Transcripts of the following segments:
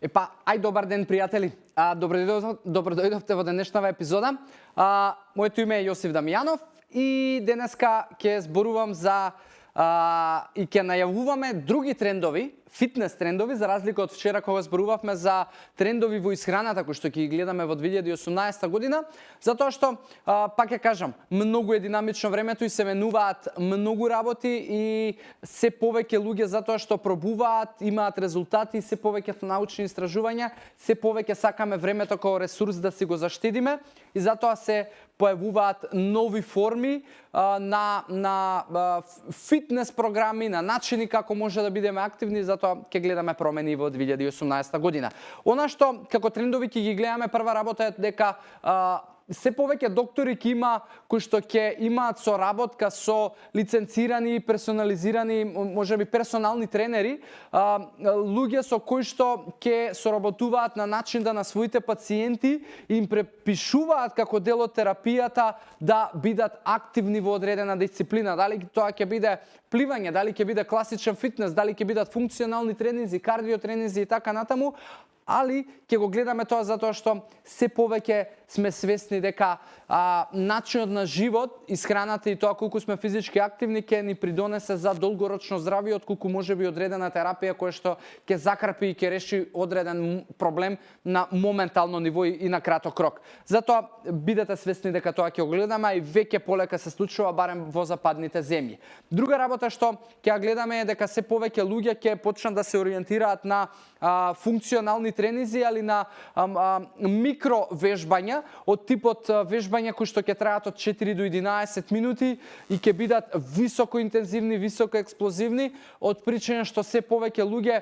Добар ден, пријатели. Добро дојдовте во денешната епизода. Моето име е Јосиф Дамјанов и денеска ќе зборувам за и ќе најавуваме други трендови, фитнес трендови, за разлика од вчера кога зборувавме за трендови во исхраната кои што ќе ги гледаме во 2018 година, затоа што пак ќе кажам, многу е динамично времето и се менуваат многу работи и се повеќе луѓе затоа што пробуваат, имаат резултати, се повеќе научни истражувања, се повеќе сакаме времето како ресурс да си го заштедиме и затоа се појавуваат нови форми на фитнес програми, на начини како може да бидеме активни, затоа ќе гледаме промени во 2018 година. Она што како трендови ќе ги гледаме, прва работа е дека се повеќе доктори ќе има кои што ќе имаат соработка со лиценцирани, персонализирани, можеби персонални тренери, луѓе со кои што ќе соработуваат на начин да на своите пациенти им препишуваат како дел од терапијата да бидат активни во одредена дисциплина. Дали тоа ќе биде пливање, дали ќе биде класичен фитнес, дали ќе бидат функционални тренинзи, кардио тренинзи и така натаму, али ќе го гледаме тоа затоа што се повеќе сме свесни дека начинот на живот, исхраната и тоа колку сме физички активни ќе ни придонесе за долгорочно здравје отколку можеби одредена терапија која што ќе закрпи и ќе реши одреден проблем на моментално ниво и на краток рок. Затоа бидете свесни дека тоа ќе го гледаме и веќе полека се случува барем во западните земји. Друга работа што ќе гледаме е дека се повеќе луѓе ќе почнат да се ориентираат на функционални тренинзи, али на микро вежбања од типот вежбања кои што ќе траат од 4 до 11 минути и ќе бидат високо интензивни, високо експлозивни, од причина што се повеќе луѓе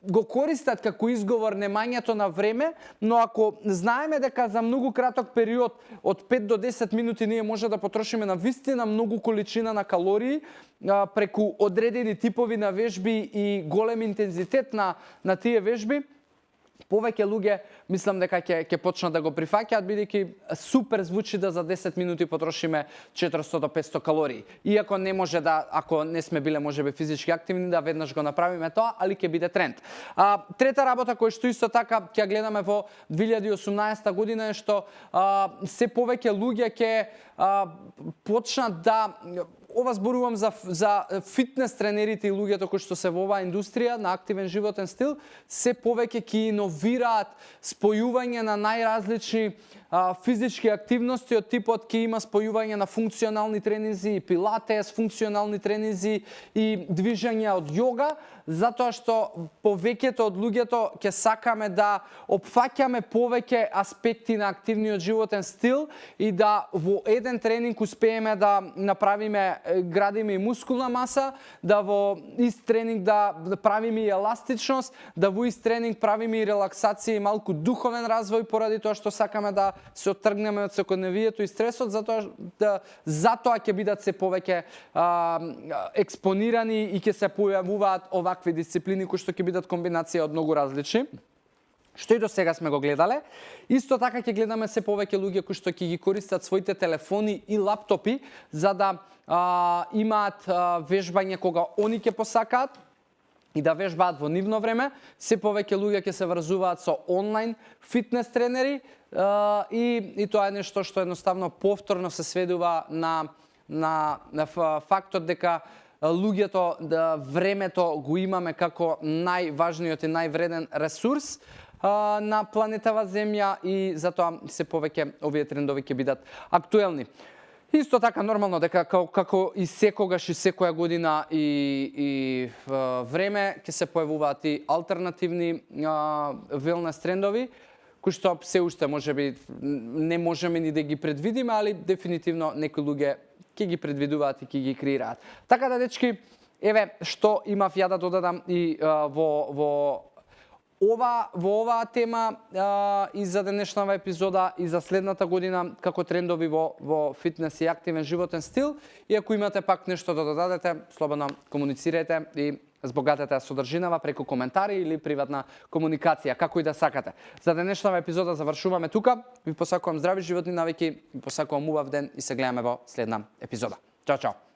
го користат како изговор немањето на време, но ако знаеме дека за многу краток период од 5 до 10 минути ние може да потрошиме на вистина многу количина на калории преку одредени типови на вежби и голем интензитет на тие вежби, повеќе луѓе мислам дека ќе почнат да го прифаќаат, бидејќи супер звучи да за 10 минути потрошиме 400 до 500 калории. Иако не може да, ако не сме биле можеби физички активни, да веднаш го направиме тоа, али ќе биде тренд. Трета работа која што исто така ќе гледаме во 2018 година е што се повеќе луѓе ќе почнат да зборувам за фитнес тренерите и луѓето кои што се во оваа индустрија на активен животен стил, се повеќе ќе иновираат спојување на најразлични физички активности од типот ќе има спојување на функционални тренинзи, пилатес, функционални тренинзи и движења од йога, затоа што повеќето од луѓето ќе сакаме да опфаќаме повеќе аспекти на активниот животен стил и да во еден тренинг успееме да направиме, градиме и мускулна маса, да во ист тренинг да правиме и еластичност, да во ист тренинг правиме и релаксација и малку духовен развој, поради тоа што сакаме да се оттргнеме од секојдневието и стресот, затоа ќе бидат се повеќе експонирани и ќе се појавуваат овакви дисциплини кои што ќе бидат комбинација од многу различни, што и до сега сме го гледале. Исто така ќе гледаме се повеќе луѓе кои што ќе ги користат своите телефони и лаптопи за да имаат вежбање кога они ќе посакаат и да вежбаат во нивно време. Се повеќе луѓе ќе се врзуваат со онлайн фитнес тренери и тоа е нешто што едноставно повторно се сведува на фактот дека луѓето времето го имаме како најважниот и највреден ресурс на планетава Земја и затоа се повеќе овие трендови ќе бидат актуелни. Исто така нормално дека како и секогаш и секоја година и време ќе се појавуваат и алтернативни велнес трендови кои што се уште можеби не можеме ни да ги предвидиме, али дефинитивно некои луѓе ќе ги предвидуваат и ќе ги креираат. Така да, дечки, еве што имав ја да додадам и во оваа тема и за денешната епизода и за следната година како трендови во фитнес и активен животен стил. И ако имате пак нешто да додадете, слободно комуницирајте и збогатете содржинава преку коментари или приватна комуникација, како и да сакате. За денешната епизода завршуваме тука. Ви посакувам здрави животни навики, ви посакувам убав ден и се гледаме во следна епизода. Чао, чао!